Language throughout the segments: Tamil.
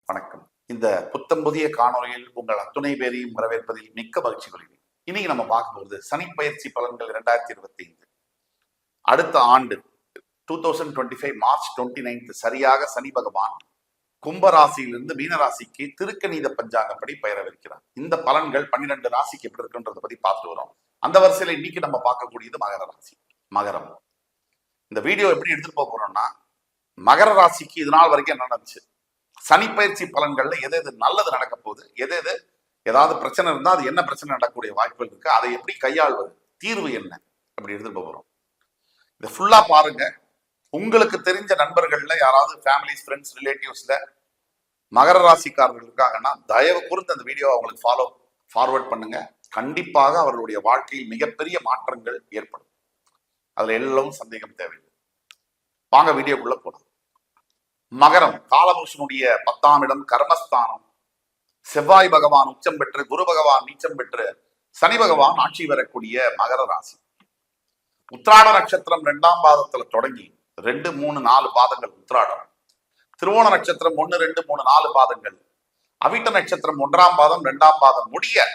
வணக்கம். இந்த புத்தம் புதிய காணொலியில் உங்கள் அத்துணை பேரையும் வரவேற்பதில் மிக்க மகிழ்ச்சி கொள்கிறேன். இன்னைக்கு நம்ம பார்க்கும்போது சனி பயிற்சி பலன்கள் 2025 அடுத்த ஆண்டு 2025 மார்ச் 29 சரியாக சனி பகவான் கும்பராசியிலிருந்து மீனராசிக்கு திருக்கணித பஞ்சாங்கப்படி பெயரவிருக்கிறார். இந்த பலன்கள் 12 ராசிக்கு எப்படி இருக்குன்றதை பத்தி பார்த்துட்டு வரோம். அந்த வரிசையில இன்னைக்கு நம்ம பார்க்கக்கூடியது மகர ராசி. மகரம். இந்த வீடியோ எப்படி எடுத்துட்டு போக போறோம்னா, மகர ராசிக்கு இது நாள் வரைக்கும் என்ன நடந்துச்சு, சனி பயிற்சி பலன்கள்ல எது எது நல்லது நடக்க போகுது, எது எது ஏதாவது பிரச்சனை இருந்தா அது என்ன பிரச்சனை நடக்கக்கூடிய வாய்ப்புகள் இருக்கு, அதை எப்படி கையாள்வது, தீர்வு என்ன, அப்படி எடுத்துட்டு போறோம். இதை ஃபுல்லா பாருங்க. உங்களுக்கு தெரிஞ்ச நண்பர்கள்ல யாராவது ஃபேமிலிஸ், ஃப்ரெண்ட்ஸ், ரிலேட்டிவ்ஸ்ல மகர ராசிக்காரர்கள் இருக்காங்கன்னா தயவு கூர்ந்து அந்த வீடியோ அவங்களுக்கு ஃபார்வர்ட் பண்ணுங்க. கண்டிப்பாக அவர்களுடைய வாழ்க்கையில் மிகப்பெரிய மாற்றங்கள் ஏற்படும். அதுல எல்லாம் சந்தேகம் தேவையில்லை. வாங்க வீடியோக்குள்ள போலாம். மகரம் காலபுருஷனுடைய 10ஆம் இடம், கர்மஸ்தானம். செவ்வாய் பகவான் உச்சம் பெற்று, குரு பகவான் நீச்சம் பெற்று, சனி பகவான் ஆட்சி வரக்கூடிய மகர ராசி. உத்திராட நட்சத்திரம் 2ஆம் பாதத்துல தொடங்கி 2, 3, 4 பாதங்கள் உத்திராடம். திருவோண நட்சத்திரம் 1, 2, 3, 4 பாதங்கள். அவிட்ட நட்சத்திரம் 1ஆம் பாதம் 2ஆம் பாதம் முடிய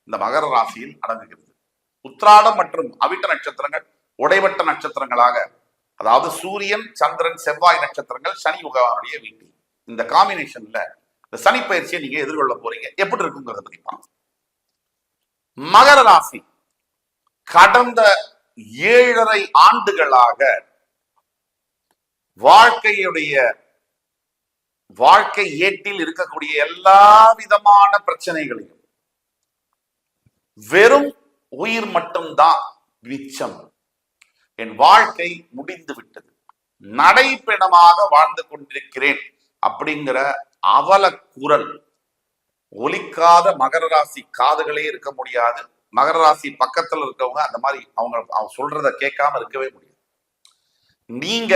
இந்த மகர ராசியில் அடங்குகிறது. உத்திராடம் மற்றும் அவிட்ட நட்சத்திரங்கள் உடைவட்ட நட்சத்திரங்களாக, அதாவது சூரியன், சந்திரன், செவ்வாய் நட்சத்திரங்கள் சனி பகவானுடைய வீட்டில். இந்த காம்பினேஷன்ல இந்த சனி பயிற்சியை நீங்க எதிர்கொள்ள போறீங்க. எப்படி இருக்குங்கிறத பத்தி பார்க்கலாம். மகர ராசி கடந்த 7.5 ஆண்டுகளாக வாழ்க்கை ஏட்டில் இருக்கக்கூடிய எல்லா விதமான பிரச்சனைகளையும் வெறும் உயிர் மட்டும்தான் மிச்சம், என் வாழ்க்கை முடிந்து விட்டது, நடைபெணமாக வாழ்ந்து கொண்டிருக்கிறேன் அப்படிங்கிற அவல குரல் ஒலிக்காத மகர ராசி காதுகளே இருக்க முடியாது. மகர ராசி பக்கத்துல இருக்கவங்க அந்த மாதிரி அவங்க சொல்றத கேட்காம இருக்கவே முடியாது. நீங்க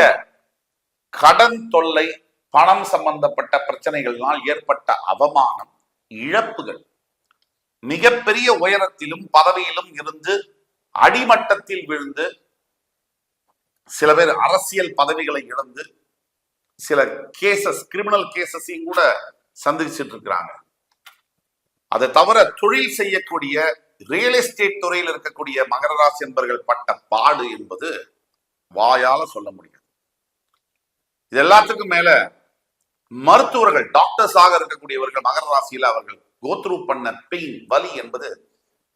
கடன் தொல்லை, பணம் சம்பந்தப்பட்ட பிரச்சனைகள்னால் ஏற்பட்ட அவமானம், இழப்புகள், மிகப்பெரிய உயரத்திலும் பதவியிலும் இருந்து அடிமட்டத்தில் விழுந்து, சில பேர் அரசியல் பதவிகளை இழந்து, சில கேசஸ், கிரிமினல் கேசஸையும் கூட சந்திச்சுட்டு இருக்கிறாங்க. அதை தவிர தொழில் செய்யக்கூடிய ரியல் எஸ்டேட் துறையில் இருக்கக்கூடிய மகர ராசி என்பவர்கள் பட்ட பாடு என்பது வாயால சொல்ல முடியாது. இது எல்லாத்துக்கும் மேல மருத்துவர்கள், டாக்டர்ஸாக இருக்கக்கூடியவர்கள் மகர ராசியில அவர்கள் கோத்ரூ பண்ண பெயின், வலி என்பது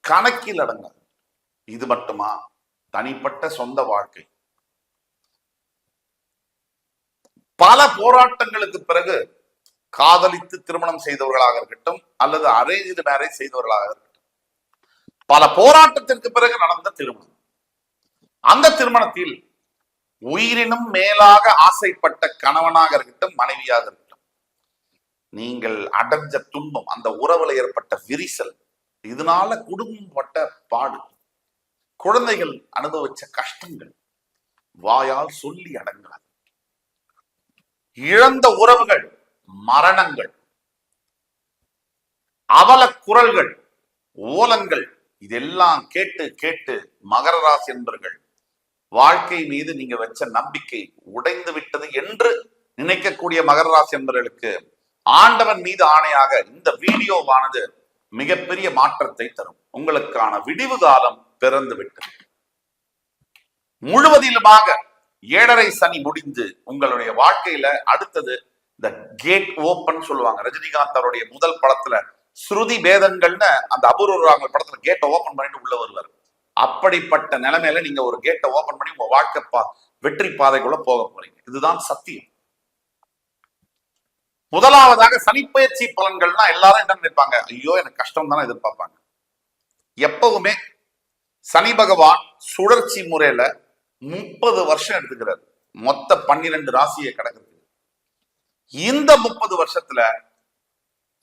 கணக்கில் அடங்காது. இது மட்டுமா, தனிப்பட்ட சொந்த வாழ்க்கை, பல போராட்டங்களுக்கு பிறகு காதலித்து திருமணம் செய்தவர்களாக இருக்கட்டும் அல்லது அரேஞ்ச்டு மேரேஜ் செய்தவர்களாக இருக்கட்டும், பல போராட்டத்திற்கு பிறகு நடந்த திருமணம், அந்த திருமணத்தில் உயிரினும் மேலாக ஆசைப்பட்ட கணவனாக இருக்கட்டும், மனைவியாக இருக்கட்டும், நீங்கள் அடைஞ்ச துன்பம், அந்த உறவுல ஏற்பட்ட விரிசல், இதனால குடும்பம் பட்ட பாடு, குழந்தைகள் அனுபவிச்ச கஷ்டங்கள் வாயால் சொல்லி அடங்காது. இழந்த உறவுகள், மரணங்கள், அவல குரல்கள், ஓலங்கள், இதெல்லாம் கேட்டு கேட்டு மகர ராசி என்பவர்கள் வாழ்க்கை மீது நீங்க வச்ச நம்பிக்கை உடைந்து விட்டது என்று நினைக்கக்கூடிய மகர ராசி என்பவர்களுக்கு ஆண்டவன் மீது ஆணையாக இந்த வீடியோவானது மிகப்பெரிய மாற்றத்தை தரும். உங்களுக்கான விடிவு காலம் பிறந்து விட்டது. முழுவதிலுமாக 7.5 சனி முடிந்து உங்களுடைய வாழ்க்கையில அடுத்தது இந்த கேட் ஓபன் சொல்லுவாங்க. ரஜினிகாந்த் அவருடைய முதல் படத்துல ஸ்ருதி பேதங்கள்னு அந்த அபூர்வ படத்துல கேட்டை ஓபன் பண்ணிட்டு உள்ள வருவார். அப்படிப்பட்ட நிலைமையில நீங்க ஒரு கேட்டை ஓபன் பண்ணி உங்க வாழ்க்கை வெற்றி பாதைக்குள்ள போக போறீங்க. இதுதான் சத்தியம். முதலாவதாக சனிப்பயிற்சி பலன்கள்னா எல்லாரும் என்ன நினைப்பாங்க, ஐயோ எனக்கு கஷ்டம் தானே எதிர்பார்ப்பாங்க. எப்பவுமே சனி பகவான் சுழற்சி முறையில 30 வருஷம் எடுத்துக்கிறார். மொத்த 12 ராசியை கிடக்குது. இந்த 30 வருஷத்துல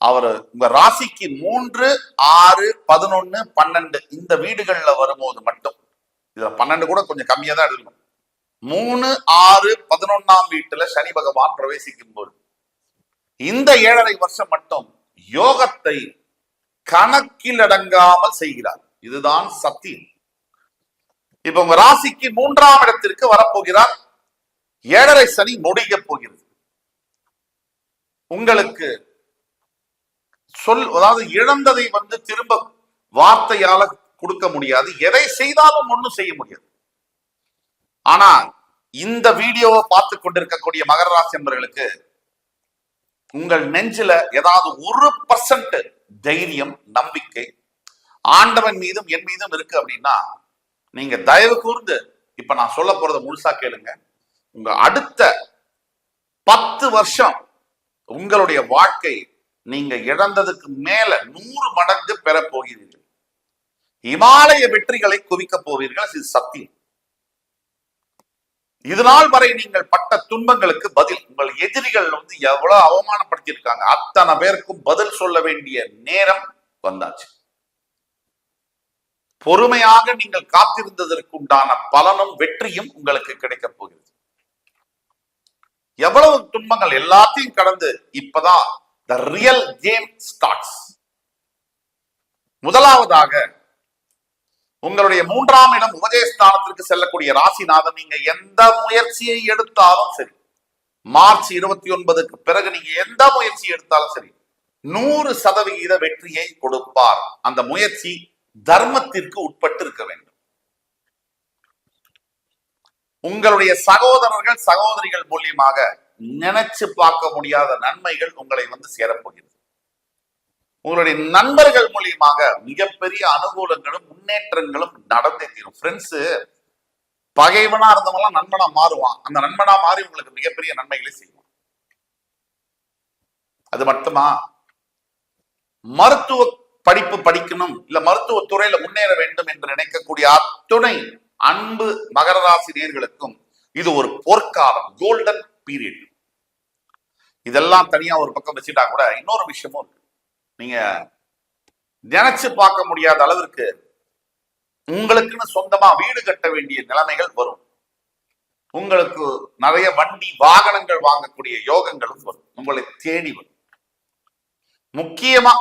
அவர் உங்க ராசிக்கு 3, 6, 11, 12 இந்த வீடுகள்ல வரும்போது மட்டும், இதுல 12 கூட கொஞ்சம் கம்மியா தான் எடுக்கணும். 3, 6, 11ஆம் வீட்டுல சனி பகவான் பிரவேசிக்கும் போது இந்த 7.5 வருஷம் மட்டும் யோகத்தை கணக்கில் அடங்காமல் செய்கிறார். இதுதான் சத்தியம். இப்ப உங்க ராசிக்கு 3ஆம் இடத்திற்கு வரப்போகிறார். 7.5 சனி முடிய போகிறது. உங்களுக்கு அதாவது இழந்ததை திரும்ப வார்த்தையால கொடுக்க முடியாது, எதை செய்தாலும் ஒண்ணும் செய்ய முடியாது. ஆனா இந்த வீடியோவை பார்த்து கொண்டிருக்கக்கூடிய மகர ராசி என்பவர்களுக்கு உங்கள் நெஞ்சில ஏதாவது 1% தைரியம், நம்பிக்கை ஆண்டவன் மீதும் என் மீதும் இருக்கு அப்படின்னா நீங்க தயவு கூர்ந்து இப்ப நான் சொல்ல போறதை முழுசா கேளுங்க. உங்க அடுத்த 10 வருஷம் உங்களுடைய வாழ்க்கை நீங்க இழந்ததுக்கு மேல 100 மடங்கு பெற போகிறீர்கள். இமாலய வெற்றிகளை குவிக்க போவீர்கள். இது சத்தியம். இதுநாள் வரை நீங்கள் பட்ட துன்பங்களுக்கு பதில், உங்கள் எதிரிகள் எவ்வளவு அவமானப்படுத்தி இருக்காங்க, அத்தனை பேருக்கும் பதில் சொல்ல வேண்டிய நேரம் வந்தாச்சு. பொறுமையாக நீங்கள் காத்திருந்ததற்கு உண்டான பலனும் வெற்றியும் உங்களுக்கு கிடைக்க போகிறது. எவ்வளவு துன்பங்கள் எல்லாத்தையும் கடந்து இப்பதான் the real game starts. முதலாவதாக உங்களுடைய 3ஆம் இடம் உபதேசஸ்தானத்திற்கு செல்லக்கூடிய ராசிநாதன், நீங்க எந்த முயற்சியை எடுத்தாலும் சரி, மார்ச் 29க்கு பிறகு நீங்க எந்த முயற்சி எடுத்தாலும் சரி 100% வெற்றியை கொடுப்பார். அந்த முயற்சி தர்மத்திற்கு உட்பட்டு இருக்க வேண்டும். உங்களுடைய சகோதரர்கள் சகோதரிகள் மூலியமாக நினைச்சு பார்க்க முடியாத நன்மைகள் உங்களை சேரப்போகிறது. உங்களுடைய நண்பர்கள் மூலியமாக மிகப்பெரிய அனுகூலங்களும் முன்னேற்றங்களும் நடந்தே தீரும். ஃப்ரெண்ட்ஸ் பகைவனா இருந்தவங்களாம் நண்பனா மாறுவான். அந்த நண்பனா மாறி உங்களுக்கு மிகப்பெரிய நன்மைகளை செய்வான். அது மட்டுமா, மருத்துவ படிப்பு படிக்கணும், இல்ல மருத்துவ துறையில முன்னேற வேண்டும் என்று நினைக்கக்கூடிய அத்துணை அன்பு மகர ராசி நேயர்களுக்கும் இது ஒரு பொற்காலம், கோல்டன் பீரியட். இதெல்லாம் தனியா ஒரு பக்கம் வச்சுட்டா கூட இன்னொரு விஷயமும் இருக்கு. நீங்க நினைச்சு பார்க்க முடியாத அளவிற்கு உங்களுக்குன்னு சொந்தமா வீடு கட்ட வேண்டிய நிலைமைகள் வரும். உங்களுக்கு நிறைய வண்டி வாகனங்கள் வாங்கக்கூடிய யோகங்களும் வரும், உங்களை தேடி வரும். முக்கியமா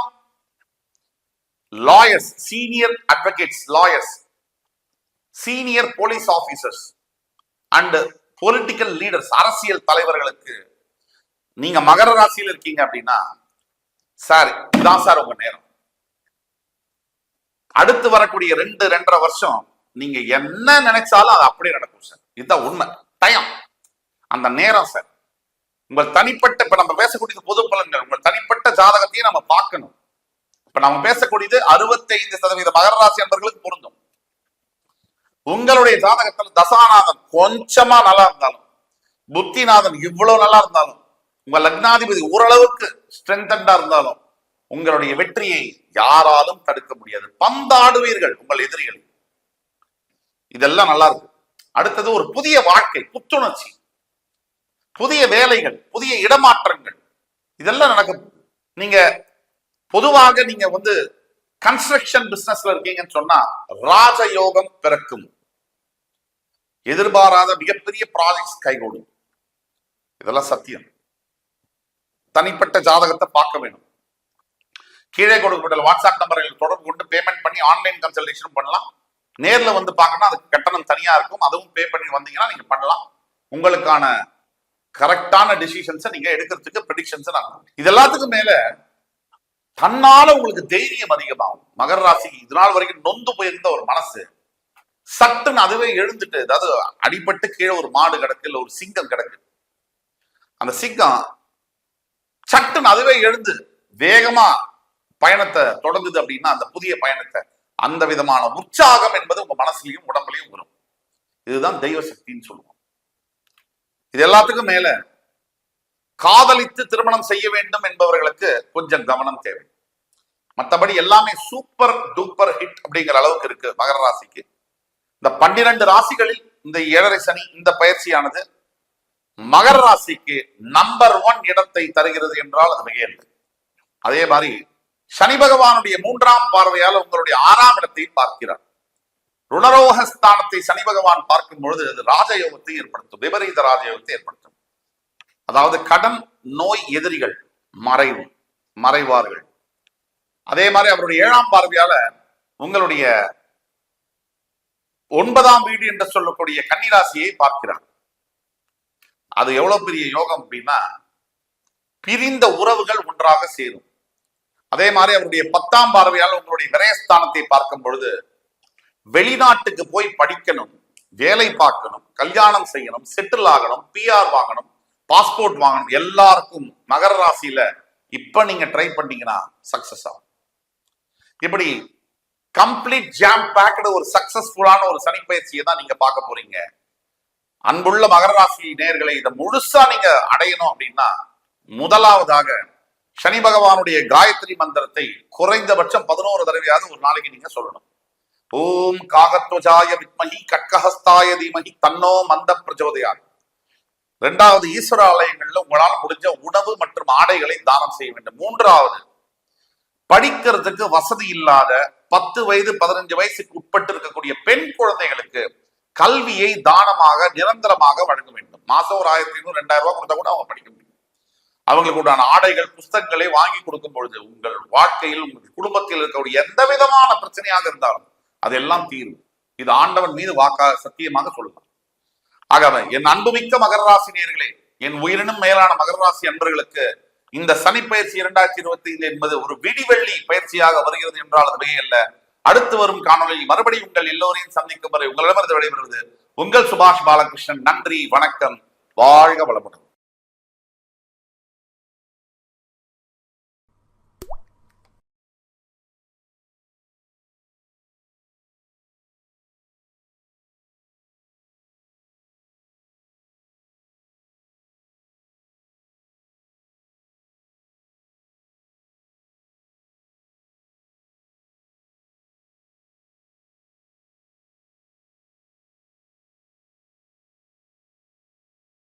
lawyers, senior advocates, lawyers, senior police officers and political leaders, அரசியல் தலைவர்களுக்கு நீங்க மகர ராசியில் இருக்கீங்க அப்படின்னா சார் இதான் சார் உங்க நேரம். அடுத்து வரக்கூடிய 2-2.5 வருஷம் நீங்க என்ன நினைச்சாலும் அது அப்படியே நடக்கும் சார். இதுதான் உண்மை. டைம், அந்த நேரம் சார். உங்கள் தனிப்பட்ட, இப்ப நம்ம பேசக்கூடியது பொது பலன்கள், உங்கள் தனிப்பட்ட ஜாதகத்தையும் நம்ம பார்க்கணும். இப்ப நம்ம பேசக்கூடியது 65% மகர ராசி என்பவர்களுக்கு பொருந்தும். உங்களுடைய ஜாதகத்தில் தசாநாதன் கொஞ்சமா நல்லா இருந்தாலும், புத்திநாதன் இவ்வளவு நல்லா இருந்தாலும், உங்க லக்னாதிபதி ஓரளவுக்கு ஸ்ட்ரென்தண்டா இருந்தாலும் உங்களுடைய வெற்றியை யாராலும் தடுக்க முடியாது. பந்தாடுவீர்கள் உங்கள் எதிரிகள். இதெல்லாம் நல்லா இருக்கு. அடுத்தது ஒரு புதிய வாழ்க்கை, புத்துணர்ச்சி, புதிய வேலைகள், புதிய இடமாற்றங்கள், இதெல்லாம் நடக்கும். நீங்க பொதுவாக நீங்க கன்ஸ்ட்ரக்ஷன் பிசினஸ்ல இருக்கீங்கன்னு சொன்னா ராஜயோகம் பிறக்கும். எதிர்பாராத மிகப்பெரிய ப்ராஜெக்ட்ஸ் கைகூடும். இதெல்லாம் சத்தியம். தனிப்பட்ட ஜாதகத்தை பார்க்க வேண்டும். கீழே கொடுக்கப்பட்ட வாட்ஸ்அப் நம்பர்கள் தொடர்பு கொண்டு பேமெண்ட் பண்ணி ஆன்லைன் கன்சல்டேஷன் பண்ணலாம். நேர்ல பார்க்கணும், அதுக்கு கட்டணம் தனியா இருக்கும். அதுவும் பே பண்ணி வந்தீங்கன்னா நீங்க பண்ணலாம். உங்களுக்கான கரெக்டான டிசிஷன்ஸை நீங்க எடுக்கிறதுக்கு ப்ரெடிக்ஷன்ஸ் நடக்கும். இது எல்லாத்துக்கும் மேல தன்னால உங்களுக்கு தைரியம் அதிகமாகும். மகர ராசிக்கு இதனால் வரைக்கும் நொந்து போயிருந்த ஒரு மனசு சட்டுன்னு அதுவே எழுந்துட்டு, அதாவது அடிபட்டு கீழே ஒரு மாடு கிடக்கு, இல்ல ஒரு சிங்கம் கிடக்கு, அந்த சிங்கம் சட்டுன்னு அதுவே எழுந்து வேகமா பயணத்தை தொடங்குது அப்படின்னா அந்த புதிய பயணத்தை, அந்த விதமான உற்சாகம் என்பது உங்க மனசுலயும் உடம்புலையும் வரும். இதுதான் தெய்வ சக்தின்னு சொல்லுவோம். இது எல்லாத்துக்கும் மேல காதலித்து திருமணம் செய்ய வேண்டும் என்பவர்களுக்கு கொஞ்சம் கவனம் தேவை. மற்றபடி எல்லாமே சூப்பர் டூப்பர் ஹிட் அப்படிங்கிற அளவுக்கு இருக்கு மகர ராசிக்கு. இந்த 12 ராசிகளில் இந்த 7.5 சனி இந்த பயிற்சியானது மகர ராசிக்கு நம்பர் 1 இடத்தை தருகிறது என்றால் அது மிகையல்ல. அதே மாதிரி சனி பகவானுடைய 3ஆம் பார்வையால் உங்களுடைய 6ஆம் இடத்தை பார்க்கிறார். ருணரோகஸ்தானத்தை சனி பகவான் பார்க்கும் பொழுது அது ராஜயோகத்தை ஏற்படுத்தும், விபரீத ராஜயோகத்தை ஏற்படுத்தும். அதாவது கடன், நோய், எதிரிகள் மறைவார்கள். அதே மாதிரி அவருடைய 7ஆம் பார்வையால உங்களுடைய 9ஆம் வீடு என்று சொல்லக்கூடிய கன்னிராசியை பார்க்கிறார். அது எவ்வளவு பெரிய யோகம் அப்படின்னா, பிரிந்த உறவுகள் ஒன்றாக சேரும். அதே மாதிரி அவருடைய 10ஆம் பார்வையால் உங்களுடைய விரயஸ்தானத்தை பார்க்கும் பொழுது வெளிநாட்டுக்கு போய் படிக்கணும், வேலை பார்க்கணும், கல்யாணம் செய்யணும், செட்டில் ஆகணும், பிஆர் வாங்கணும், பாஸ்போர்ட் வாங்கணும், எல்லாருக்கும் மகர ராசியில இப்ப நீங்க ட்ரை பண்ணீங்கன்னா சக்சஸ் ஆகும். இப்படி கம்ப்ளீட் ஜாம் பேக்டு ஒரு சக்சஸ்ஃபுல்லான ஒரு சனி பயிற்சியை தான் நீங்க பார்க்க போறீங்க. அன்புள்ள மகர ராசி நேயர்களை இதை முழுசா நீங்க அடையணும் அப்படின்னா முதலாவதாக சனி பகவானுடைய காயத்ரி மந்திரத்தை குறைந்தபட்சம் 11 தடவையாவது ஒரு நாளைக்கு நீங்க சொல்லணும். ஓம் காகத்வஜாய வித்மஹி கட்கஹஸ்தாய தீமஹி தன்னோ மந்த பிரச்சோதயாத். 2வது, ஈஸ்வர ஆலயங்கள்ல உங்களால் முடிஞ்ச உணவு மற்றும் ஆடைகளை தானம் செய்ய வேண்டும். 3வது, படிக்கிறதுக்கு வசதி இல்லாத 10 வயது 15 வயசுக்கு உட்பட்டு இருக்கக்கூடிய பெண் குழந்தைகளுக்கு கல்வியை தானமாக நிரந்தரமாக வழங்க வேண்டும். மாசம் ஒரு 1500 2000 ரூபாய் கொடுத்தா கூட அவங்க படிக்க முடியும். அவங்களுக்கு உண்டான ஆடைகள் புஸ்தகங்களை வாங்கி கொடுக்கும் பொழுது உங்கள் வாழ்க்கையில் உங்கள் குடும்பத்தில் இருக்கக்கூடிய எந்த விதமான பிரச்சனையாக இருந்தாலும் அதெல்லாம் தீரும். இது ஆண்டவன் மீது வாக்காக சத்தியமாக சொல்லலாம். ஆகவே என் அன்புமிக்க மகர ராசி நேயர்களே, என் உயிரினும் மேலான மகர ராசி அன்பர்களுக்கு இந்த சனி பயிற்சி 2025 என்பது ஒரு விடிவெள்ளி பயிற்சியாக வருகிறது என்றால் அது மிகையல்ல. அடுத்து வரும் காணொலியில் மறுபடியும் உங்கள் எல்லோரையும் சந்திக்கும் வரை உங்களிடமிருந்து விடைபெறுவது உங்கள் சுபாஷ் பாலகிருஷ்ணன். நன்றி, வணக்கம், வாழ்க வளமுடன்.